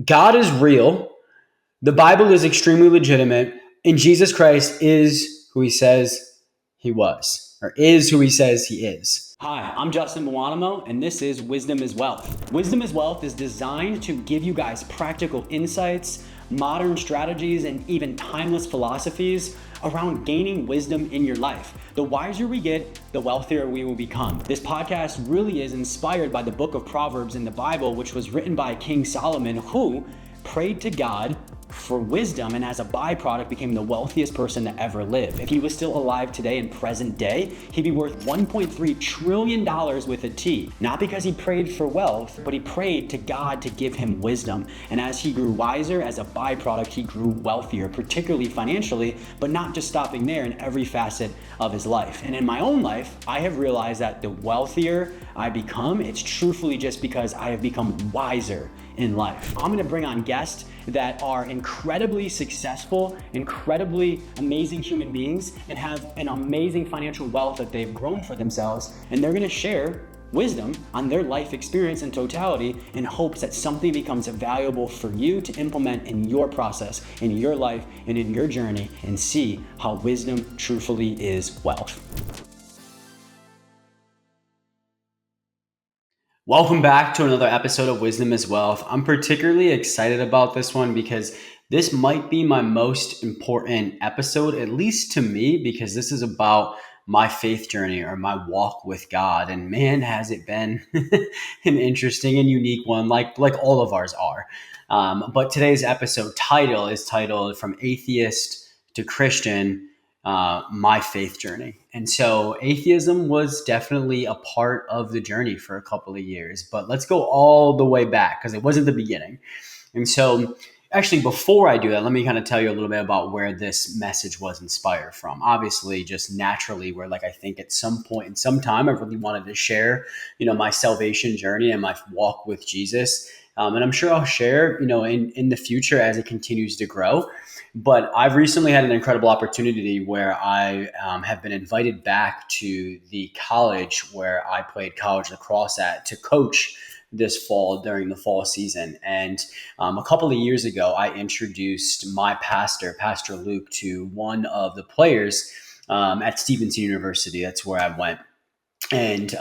God is real. The Bible is extremely legitimate. And Jesus Christ is who he says he was, or is who he says he is. Hi, I'm Justin Buonomo, and this is Wisdom is Wealth. Wisdom is Wealth is designed to give you guys practical insights, modern strategies, and even timeless philosophies around gaining wisdom in your life. The wiser we get, the wealthier we will become. This podcast really is inspired by the book of Proverbs in the Bible, which was written by King Solomon, who prayed to God for wisdom and as a byproduct became the wealthiest person to ever live. If he was still alive today in present day, he'd be worth $1.3 trillion with a T. Not because he prayed for wealth, but he prayed to God to give him wisdom. And as he grew wiser, as a byproduct, he grew wealthier, particularly financially, but not just stopping there, in every facet of his life. And in my own life, I have realized that the wealthier I become, it's truthfully just because I have become wiser in life. I'm gonna bring on guests that are incredibly successful, incredibly amazing human beings, and have an amazing financial wealth that they've grown for themselves. And they're gonna share wisdom on their life experience in totality in hopes that something becomes valuable for you to implement in your process, in your life, and in your journey, and see how wisdom truthfully is wealth. Welcome back to another episode of Wisdom is Wealth. I'm particularly excited about this one because this might be my most important episode, at least to me, because this is about my faith journey or my walk with God. And man, has it been an interesting and unique one, like all of ours are. But today's episode title is titled From Atheist to Christian, my faith journey. And so atheism was definitely a part of the journey for a couple of years, but let's go all the way back because it wasn't the beginning. And so actually, before I do that, let me kind of tell you a little bit about where this message was inspired from. Obviously, just naturally, where I think at some point in some time, I really wanted to share, my salvation journey and my walk with Jesus. And I'm sure I'll share, in the future as it continues to grow. But I've recently had an incredible opportunity where I have been invited back to the college where I played college lacrosse at to coach this fall during the fall season. And a couple of years ago, I introduced my pastor, Pastor Luke, to one of the players at Stevenson University. That's where I went. And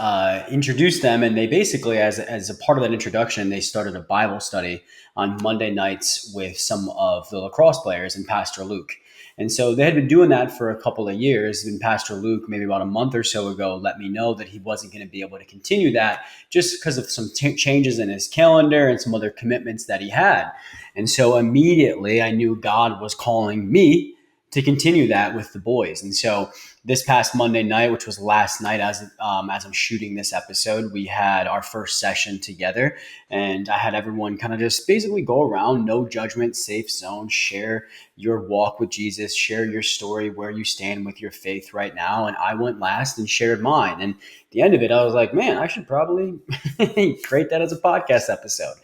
introduced them. And they basically, as a part of that introduction, they started a Bible study on Monday nights with some of the lacrosse players and Pastor Luke. And so they had been doing that for a couple of years. And Pastor Luke, maybe about a month or so ago, let me know that he wasn't going to be able to continue that just because of some changes in his calendar and some other commitments that he had. And so immediately I knew God was calling me to continue that with the boys. And so this past Monday night, which was last night as I'm shooting this episode, we had our first session together, and I had everyone kind of just basically go around, no judgment, safe zone, share your walk with Jesus, share your story, where you stand with your faith right now. And I went last and shared mine. And at the end of it, I was like, man, I should probably create that as a podcast episode.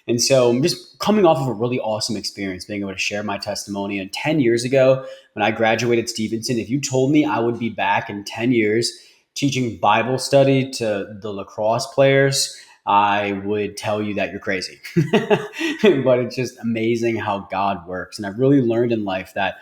And so I'm just coming off of a really awesome experience, being able to share my testimony. And 10 years ago, when I graduated Stevenson, if you told me I would be back in 10 years teaching Bible study to the lacrosse players, I would tell you that you're crazy. But it's just amazing how God works. And I've really learned in life that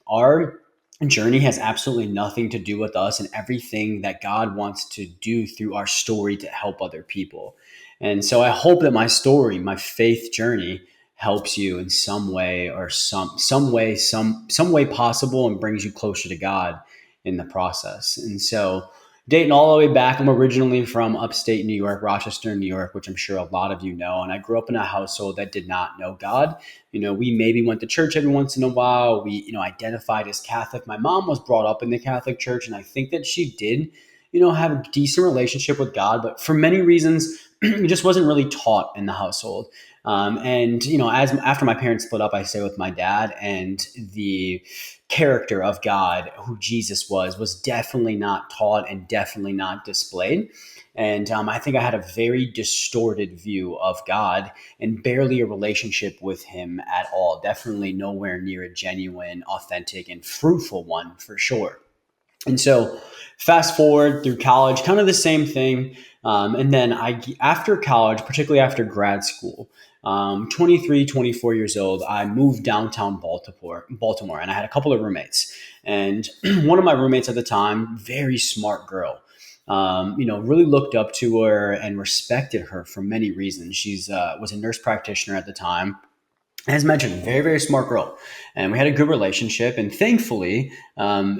our journey has absolutely nothing to do with us and everything that God wants to do through our story to help other people. And so I hope that my story, my faith journey, helps you in some way or some way possible and brings you closer to God in the process. And so dating all the way back, I'm originally from upstate New York, Rochester, New York, which I'm sure a lot of you know. And I grew up in a household that did not know God. We maybe went to church every once in a while. We, identified as Catholic. My mom was brought up in the Catholic Church, and I think that she did, have a decent relationship with God. But for many reasons, it just wasn't really taught in the household. As after my parents split up, I stayed with my dad, and the character of God, who Jesus was definitely not taught and definitely not displayed. And I think I had a very distorted view of God and barely a relationship with him at all. Definitely nowhere near a genuine, authentic, and fruitful one for sure. And so fast forward through college, kind of the same thing. And then after college, particularly after grad school, 23, 24 years old, I moved downtown Baltimore, and I had a couple of roommates. And one of my roommates at the time, very smart girl, really looked up to her and respected her for many reasons. She's was a nurse practitioner at the time. As mentioned, very, very smart girl. And we had a good relationship. And thankfully,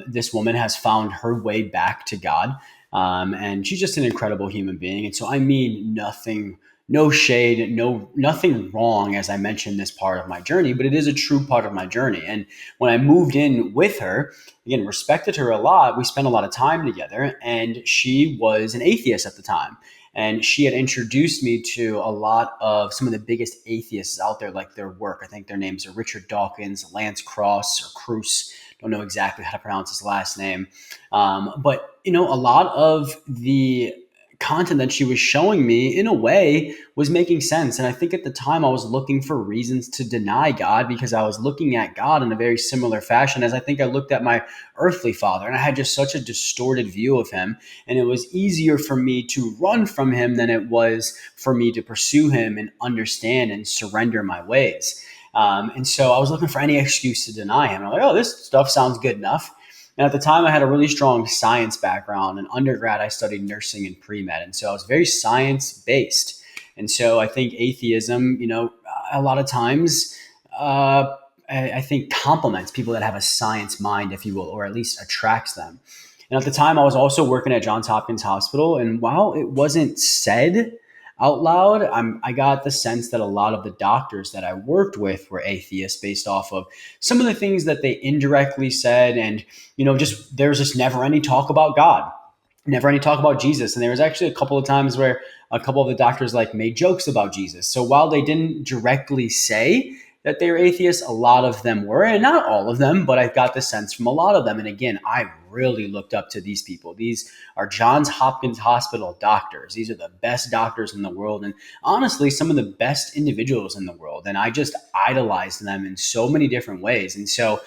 this woman has found her way back to God. And she's just an incredible human being. And so I mean nothing, no shade, nothing wrong, as I mentioned this part of my journey, but it is a true part of my journey. And when I moved in with her, again, respected her a lot. We spent a lot of time together, and she was an atheist at the time. And she had introduced me to a lot of some of the biggest atheists out there, like their work. I think their names are Richard Dawkins, Lance Cross, or Cruz. Don't know exactly how to pronounce his last name. But, a lot of the content that she was showing me in a way was making sense. And I think at the time I was looking for reasons to deny God, because I was looking at God in a very similar fashion as I think I looked at my earthly father. And I had just such a distorted view of him. And it was easier for me to run from him than it was for me to pursue him and understand and surrender my ways. And so I was looking for any excuse to deny him. I'm like, oh, this stuff sounds good enough. And at the time, I had a really strong science background. In undergrad, I studied nursing and pre-med. And so I was very science-based. And so I think atheism, a lot of times, I think compliments people that have a science mind, if you will, or at least attracts them. And at the time, I was also working at Johns Hopkins Hospital. And while it wasn't said out loud, I got the sense that a lot of the doctors that I worked with were atheists based off of some of the things that they indirectly said. And, there was just never any talk about God, never any talk about Jesus. And there was actually a couple of times where a couple of the doctors made jokes about Jesus. So while they didn't directly say that they were atheists, a lot of them were, and not all of them, but I got the sense from a lot of them. And again, I really looked up to these people. These are Johns Hopkins Hospital doctors. These are the best doctors in the world, and honestly, some of the best individuals in the world. And I just idolized them in so many different ways. And so,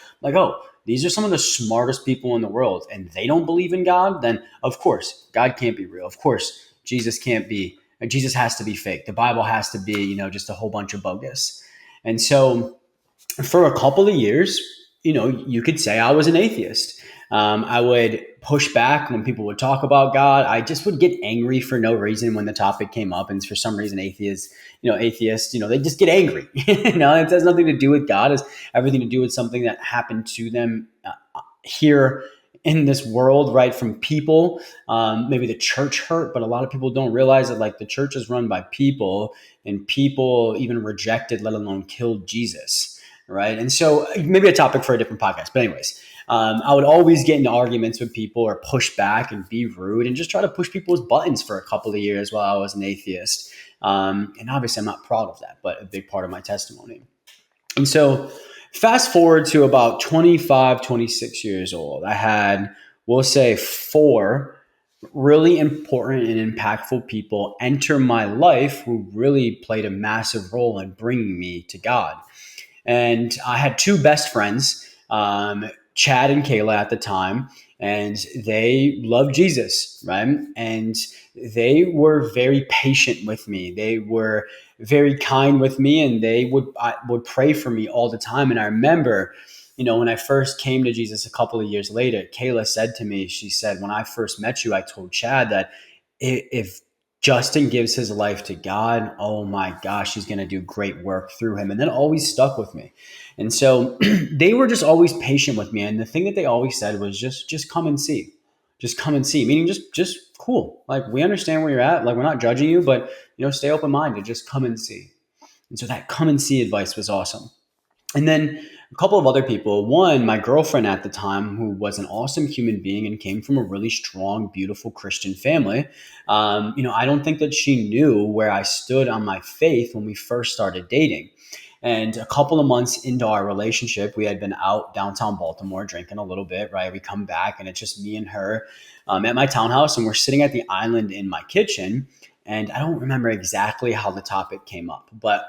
these are some of the smartest people in the world, and they don't believe in God, then of course, God can't be real. Of course, Jesus has to be fake. The Bible has to be, just a whole bunch of bogus. And so for a couple of years, you could say I was an atheist. I would push back when people would talk about God. I just would get angry for no reason when the topic came up. And for some reason, atheists, they just get angry. It has nothing to do with God. It's everything to do with something that happened to them here in this world, right? From people. Maybe the church hurt, but a lot of people don't realize that the church is run by people, and people even rejected, let alone killed Jesus, right? And so maybe a topic for a different podcast. But anyways, I would always get into arguments with people or push back and be rude and just try to push people's buttons for a couple of years while I was an atheist. And obviously I'm not proud of that, but a big part of my testimony. And so fast forward to about 25, 26 years old, I had, we'll say, 4 really important and impactful people enter my life who really played a massive role in bringing me to God. And I had 2 best friends, Chad and Kayla at the time, and they loved Jesus, right? And they were very patient with me. They were very kind with me, and they would pray for me all the time. And I remember, when I first came to Jesus a couple of years later, Kayla said to me, she said, when I first met you, I told Chad that if Justin gives his life to God, oh my gosh, he's going to do great work through him. And that always stuck with me. And so they were just always patient with me. And the thing that they always said was just come and see. Just come and see. Meaning just cool. We understand where you're at. We're not judging you, but stay open-minded. Just come and see. And so that come and see advice was awesome. And then a couple of other people. One, my girlfriend at the time, who was an awesome human being and came from a really strong, beautiful Christian family. I don't think that she knew where I stood on my faith when we first started dating. And a couple of months into our relationship, we had been out downtown Baltimore drinking a little bit, right? We come back and it's just me and her at my townhouse, and we're sitting at the island in my kitchen. And I don't remember exactly how the topic came up, but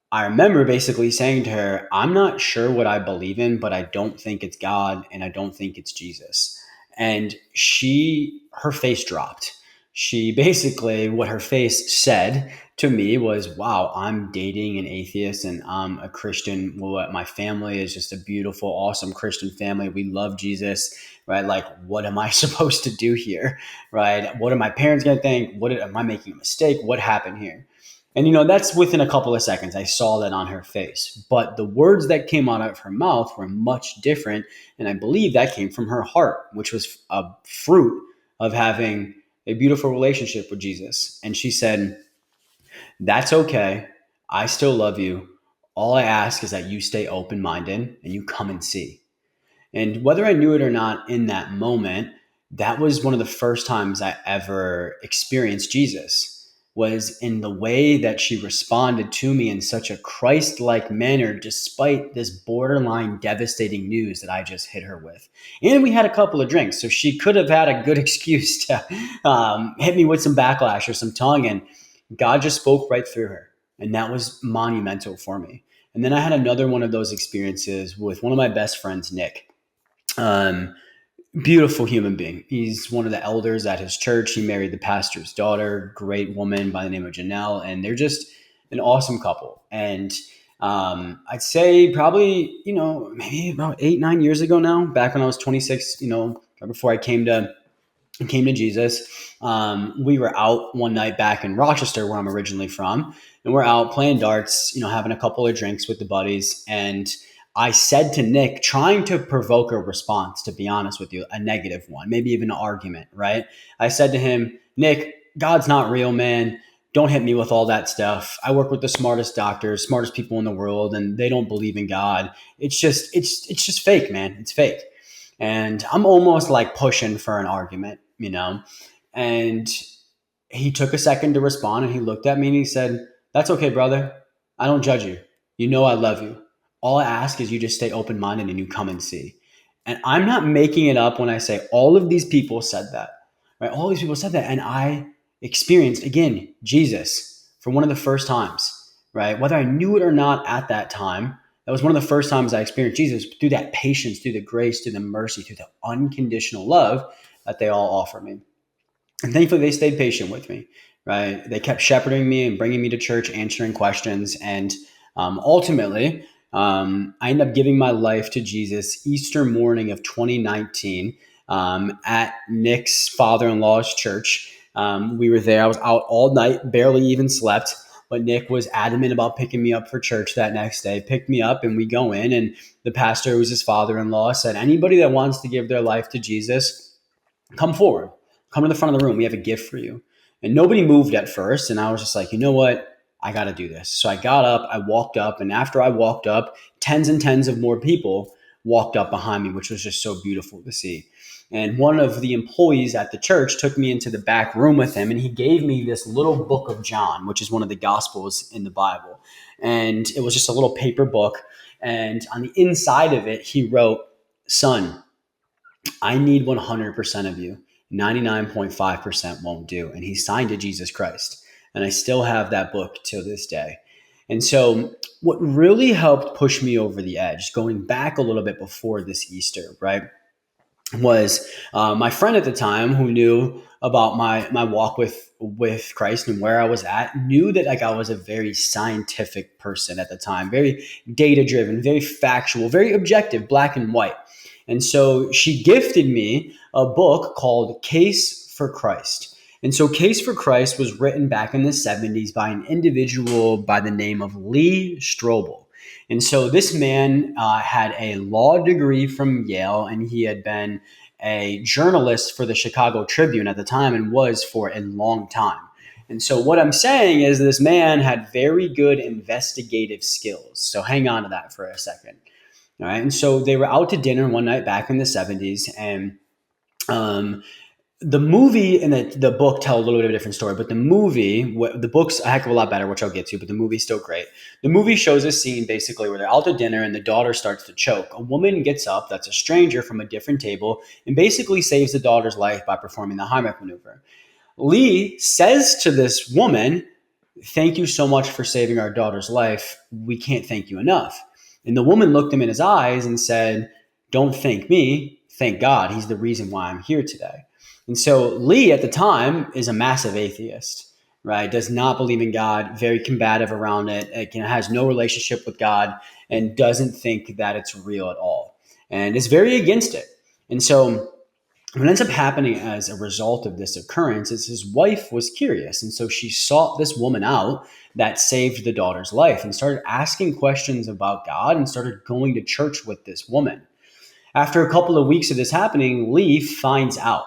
I remember basically saying to her, I'm not sure what I believe in, but I don't think it's God and I don't think it's Jesus. And her face dropped. She basically, what her face said to me was, wow, I'm dating an atheist and I'm a Christian. Well, my family is just a beautiful, awesome Christian family. We love Jesus, right? Like, what am I supposed to do here, right? What are my parents going to think? Am I making a mistake? What happened here? And, that's within a couple of seconds. I saw that on her face. But the words that came out of her mouth were much different. And I believe that came from her heart, which was a fruit of having a beautiful relationship with Jesus. And she said, that's okay. I still love you. All I ask is that you stay open minded and you come and see. And whether I knew it or not in that moment, that was one of the first times I ever experienced Jesus, was in the way that she responded to me in such a Christ-like manner, despite this borderline devastating news that I just hit her with. And we had a couple of drinks, so she could have had a good excuse to hit me with some backlash or some tongue, and God just spoke right through her. And that was monumental for me. And then I had another one of those experiences with one of my best friends, Nick. Um, Beautiful human being. He's one of the elders at his church. He married the pastor's daughter, great woman by the name of Janelle, and they're just an awesome couple. And I'd say probably, maybe about 8, 9 years ago now, back when I was 26, right before I came to Jesus. We were out one night back in Rochester, where I'm originally from, and we're out playing darts, having a couple of drinks with the buddies. And I said to Nick, trying to provoke a response, to be honest with you, a negative one, maybe even an argument, right? I said to him, Nick, God's not real, man. Don't hit me with all that stuff. I work with the smartest doctors, smartest people in the world, and they don't believe in God. It's just fake, man. It's fake. And I'm almost like pushing for an argument. And he took a second to respond, and he looked at me and he said, that's okay, brother. I don't judge you. You know I love you. All I ask is you just stay open-minded and you come and see. And I'm not making it up when I say all of these people said that, right? All these people said that. And I experienced, again, Jesus for one of the first times, right? Whether I knew it or not at that time, that was one of the first times I experienced Jesus through that patience, through the grace, through the mercy, through the unconditional love that they all offer me. And thankfully, they stayed patient with me, right? They kept shepherding me and bringing me to church, answering questions. And ultimately, I ended up giving my life to Jesus Easter morning of 2019 at Nick's father-in-law's church. We were there. I was out all night, barely even slept. But Nick was adamant about picking me up for church that next day, picked me up, and we go in. And the pastor, who was his father-in-law, said, anybody that wants to give their life to Jesus, come forward. Come to the front of the room. We have a gift for you. And nobody moved at first. And I was just like, you know what? I got to do this. So I got up, I walked up. And after I walked up, tens and tens of more people walked up behind me, which was just so beautiful to see. And one of the employees at the church took me into the back room with him, and he gave me this little book of John, which is one of the Gospels in the Bible. And it was just a little paper book. And on the inside of it, he wrote, son, I need 100% of you. 99.5% won't do. And he signed to Jesus Christ. And I still have that book till this day. And so what really helped push me over the edge, going back a little bit before this Easter, right, was my friend at the time, who knew about my walk with Christ and where I was at, knew that like I was a very scientific person at the time, very data driven, very factual, very objective, black and white. And so she gifted me a book called Case for Christ. And so Case for Christ was written back in the 70s by an individual by the name of Lee Strobel. And so this man had a law degree from Yale, and he had been a journalist for the Chicago Tribune at the time, and was for a long time. And so what I'm saying is this man had very good investigative skills. So hang on to that for a second. All right. And so they were out to dinner one night back in the 70s, and the movie and the book tell a little bit of a different story, but the book's a heck of a lot better, which I'll get to, but the movie's still great. The movie shows a scene basically where they're out to dinner and the daughter starts to choke. A woman gets up that's a stranger from a different table and basically saves the daughter's life by performing the Heimlich maneuver. Lee says to this woman, thank you so much for saving our daughter's life. We can't thank you enough. And the woman looked him in his eyes and said, don't thank me, thank God. He's the reason why I'm here today. And so Lee at the time is a massive atheist. right? Does not believe in God, very combative around it, has no relationship with God, and doesn't think that it's real at all, and is very against it. And so what ends up happening as a result of this occurrence is his wife was curious. And so she sought this woman out that saved the daughter's life and started asking questions about God and started going to church with this woman. After a couple of weeks of this happening, Lee finds out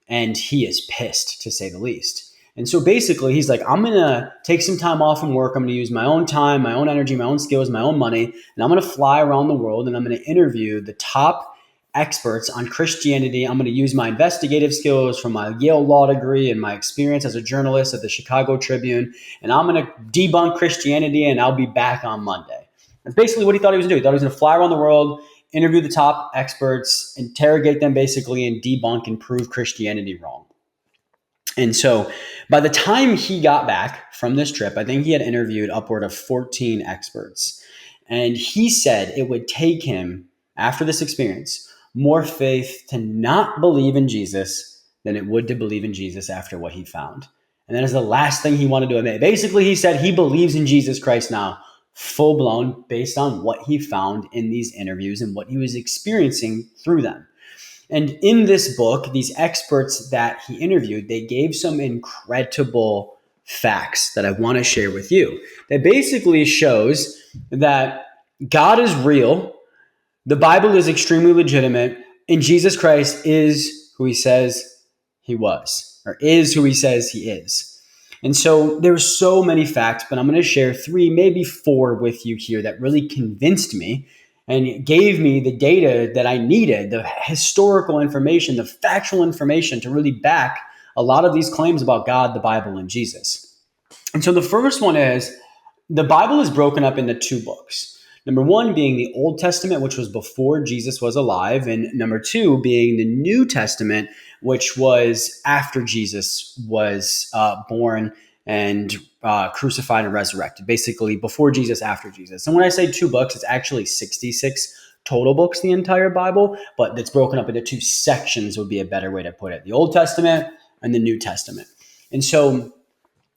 and he is pissed, to say the least. And so basically, he's like, I'm going to take some time off from work. I'm going to use my own time, my own energy, my own skills, my own money, and I'm going to fly around the world and I'm going to interview the top experts on Christianity. I'm going to use my investigative skills from my Yale law degree and my experience as a journalist at the Chicago Tribune, and I'm going to debunk Christianity, and I'll be back on Monday. That's basically what he thought he was going to do. He thought he was going to fly around the world, interview the top experts, interrogate them basically, and debunk and prove Christianity wrong. And so by the time he got back from this trip, I think he had interviewed upward of 14 experts. And he said it would take him, after this experience, more faith to not believe in Jesus than it would to believe in Jesus after what he found. And that is the last thing he wanted to admit. Basically, he said he believes in Jesus Christ now, full blown, based on what he found in these interviews and what he was experiencing through them. And in this book, these experts that he interviewed, they gave some incredible facts that I want to share with you. That basically shows that God is real, the Bible is extremely legitimate, and Jesus Christ is who he says he was, or is who he says he is. And so there's so many facts, but I'm going to share 3, maybe 4 with you here that really convinced me and gave me the data that I needed, the historical information, the factual information to really back a lot of these claims about God, the Bible, and Jesus. And so the first one is the Bible is broken up into 2 books. Number 1 being the Old Testament, which was before Jesus was alive, and number 2 being the New Testament, which was after Jesus was born and crucified and resurrected, basically before Jesus, after Jesus. And when I say 2 books, it's actually 66 total books, the entire Bible, but it's broken up into 2 sections would be a better way to put it. The Old Testament and the New Testament. And so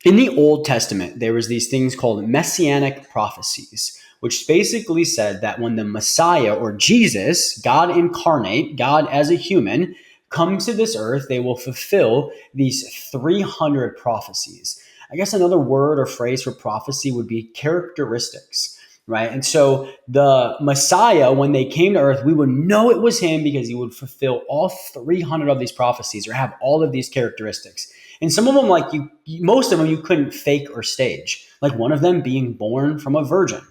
in the Old Testament, there was these things called messianic prophecies, which basically said that when the Messiah or Jesus, God incarnate, God as a human, comes to this earth, they will fulfill these 300 prophecies. I guess another word or phrase for prophecy would be characteristics, right? And so the Messiah, when they came to earth, we would know it was him because he would fulfill all 300 of these prophecies or have all of these characteristics. And some of them, like most of them, you couldn't fake or stage. Like one of them being born from a virgin,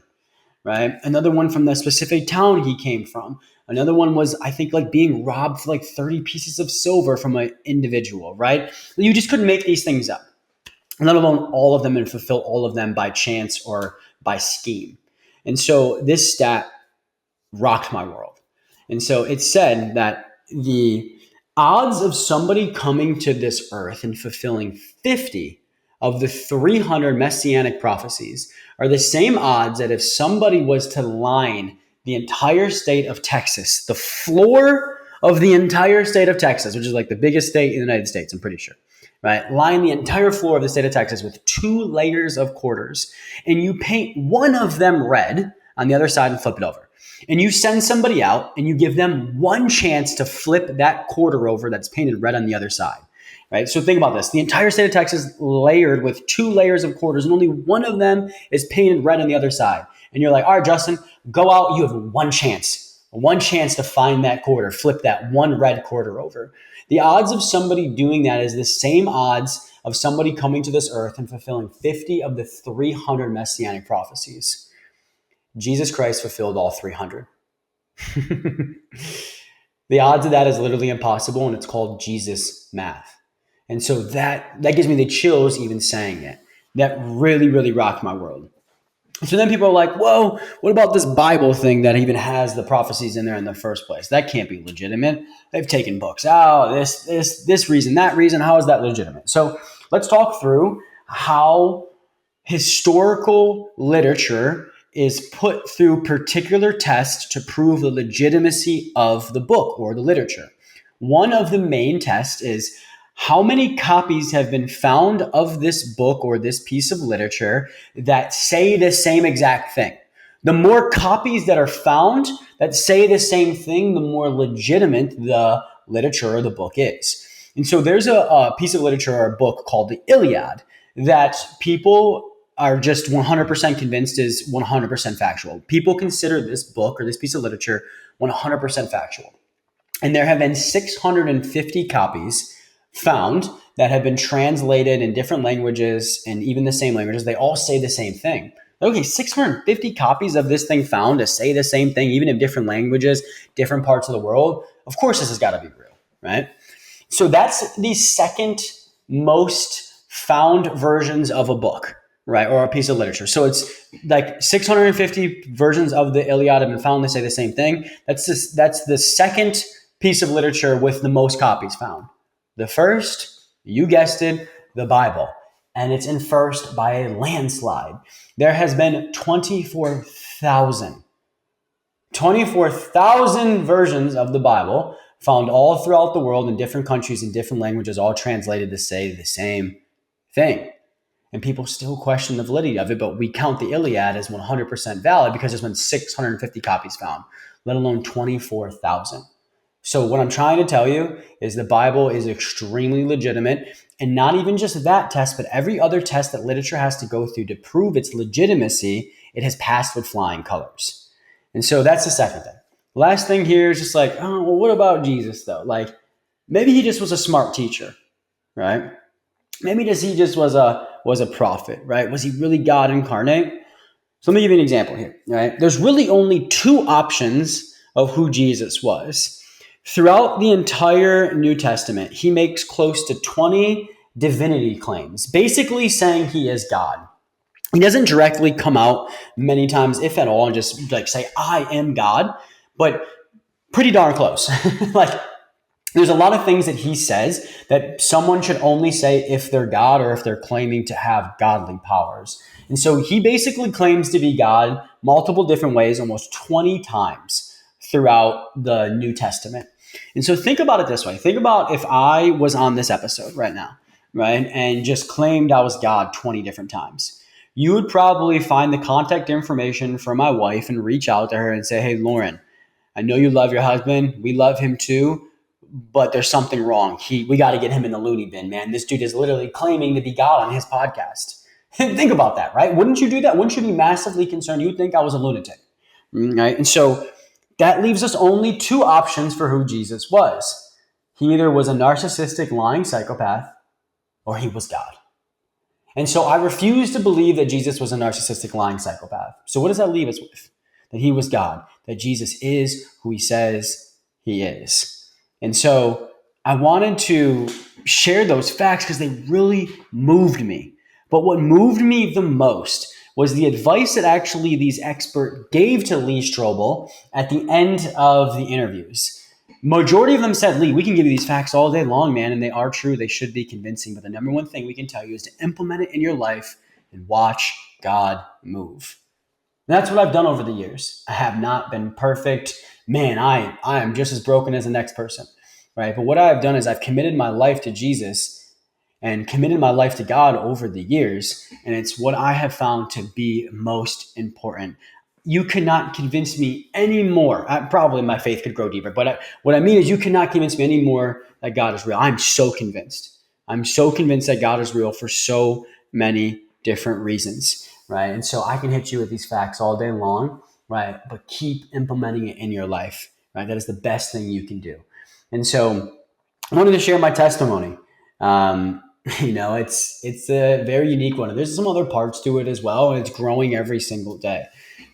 right? Another one from the specific town he came from. Another one was, I think, like being robbed for like 30 pieces of silver from an individual, right? You just couldn't make these things up. Let alone all of them and fulfill all of them by chance or by scheme. And so this stat rocked my world. And so it said that the odds of somebody coming to this earth and fulfilling 50 of the 300 messianic prophecies are the same odds that if somebody was to line the entire state of Texas, the floor of the entire state of Texas, which is like the biggest state in the United States, I'm pretty sure, right? Line the entire floor of the state of Texas with 2 layers of quarters, and you paint one of them red on the other side and flip it over. And you send somebody out and you give them one chance to flip that quarter over that's painted red on the other side, right? So think about this. The entire state of Texas layered with 2 layers of quarters and only one of them is painted red on the other side. And you're like, all right, Justin, go out. You have one chance to find that quarter, flip that one red quarter over. The odds of somebody doing that is the same odds of somebody coming to this earth and fulfilling 50 of the 300 messianic prophecies. Jesus Christ fulfilled all 300. The odds of that is literally impossible, and it's called Jesus math. And so that gives me the chills even saying it. That really, really rocked my world. So then people are like, whoa, what about this Bible thing that even has the prophecies in there in the first place? That can't be legitimate. They've taken books out, this reason, that reason. How is that legitimate? So let's talk through how historical literature is put through particular tests to prove the legitimacy of the book or the literature. One of the main tests is How many copies have been found of this book or this piece of literature that say the same exact thing? The more copies that are found that say the same thing, the more legitimate the literature or the book is. And so there's a piece of literature or a book called the Iliad that people are just 100% convinced is 100% factual. People consider this book or this piece of literature 100% factual. And there have been 650 copies found that have been translated in different languages and even the same languages. They all say the same thing. Okay, 650 copies of this thing found to say the same thing, even in different languages, different parts of the world. Of course, this has got to be real, right? So that's the second most found versions of a book, right? Or a piece of literature. So it's like 650 versions of the Iliad have been found to say the same thing. That's the second piece of literature with the most copies found. The first, you guessed it, the Bible. And it's in first by a landslide. There has been 24,000 versions of the Bible found all throughout the world in different countries and different languages, all translated to say the same thing. And people still question the validity of it, but we count the Iliad as 100% valid because there's been 650 copies found, let alone 24,000. So what I'm trying to tell you is the Bible is extremely legitimate, and not even just that test, but every other test that literature has to go through to prove its legitimacy, it has passed with flying colors. And so that's the second thing. Last thing here is just like, oh, well, what about Jesus though? Like maybe he just was a smart teacher, right? Maybe he just was a prophet, right? Was he really God incarnate? So let me give you an example here, right? There's really only two options of who Jesus was. Throughout the entire New Testament, he makes close to 20 divinity claims, basically saying he is God. He doesn't directly come out many times, if at all, and just like say, I am God, but pretty darn close. Like there's a lot of things that he says that someone should only say if they're God or if they're claiming to have godly powers. And so he basically claims to be God multiple different ways, almost 20 times throughout the New Testament. And so think about it this way. Think about if I was on this episode right now, right, and just claimed I was God 20 different times. You would probably find the contact information for my wife and reach out to her and say, hey, Lauren, I know you love your husband. We love him too, but there's something wrong. We got to get him in the loony bin, man. This dude is literally claiming to be God on his podcast. Think about that, right? Wouldn't you do that? Wouldn't you be massively concerned? You'd think I was a lunatic, right? And so that leaves us only two options for who Jesus was. He either was a narcissistic, lying psychopath, or he was God. And so I refuse to believe that Jesus was a narcissistic, lying psychopath. So what does that leave us with? That he was God, that Jesus is who he says he is. And so I wanted to share those facts because they really moved me. But what moved me the most was the advice that actually these experts gave to Lee Strobel at the end of the interviews. Majority of them said, Lee, we can give you these facts all day long, man, and they are true. They should be convincing. But the number one thing we can tell you is to implement it in your life and watch God move. And that's what I've done over the years. I have not been perfect. Man, I am just as broken as the next person, right? But what I've done is I've committed my life to Jesus and committed my life to God over the years. And it's what I have found to be most important. You cannot convince me anymore. Probably my faith could grow deeper. But what I mean is you cannot convince me anymore that God is real. I'm so convinced. I'm so convinced that God is real for so many different reasons, right? And so I can hit you with these facts all day long, right? But keep implementing it in your life, right? That is the best thing you can do. And so I wanted to share my testimony. It's a very unique one. There's some other parts to it as well, and it's growing every single day.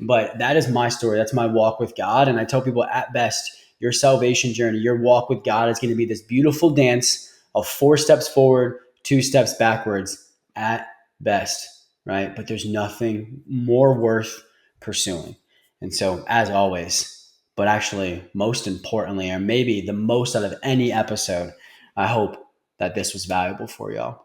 But that is my story. That's my walk with God. And I tell people at best, your salvation journey, your walk with God is going to be this beautiful dance of 4 steps forward, 2 steps backwards at best, right? But there's nothing more worth pursuing. And so as always, but actually most importantly, or maybe the most out of any episode, I hope that this was valuable for y'all.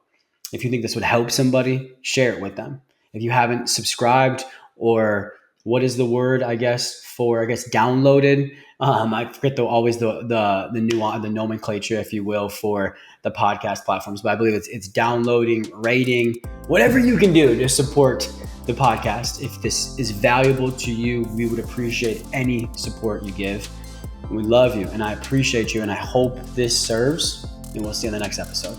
If you think this would help somebody, share it with them. If you haven't subscribed or what is the word, I guess, for, I guess, downloaded. I forget the nomenclature, if you will, for the podcast platforms, but I believe it's downloading, rating, whatever you can do to support the podcast. If this is valuable to you, we would appreciate any support you give. We love you, and I appreciate you, and I hope this serves, and we'll see you in the next episode.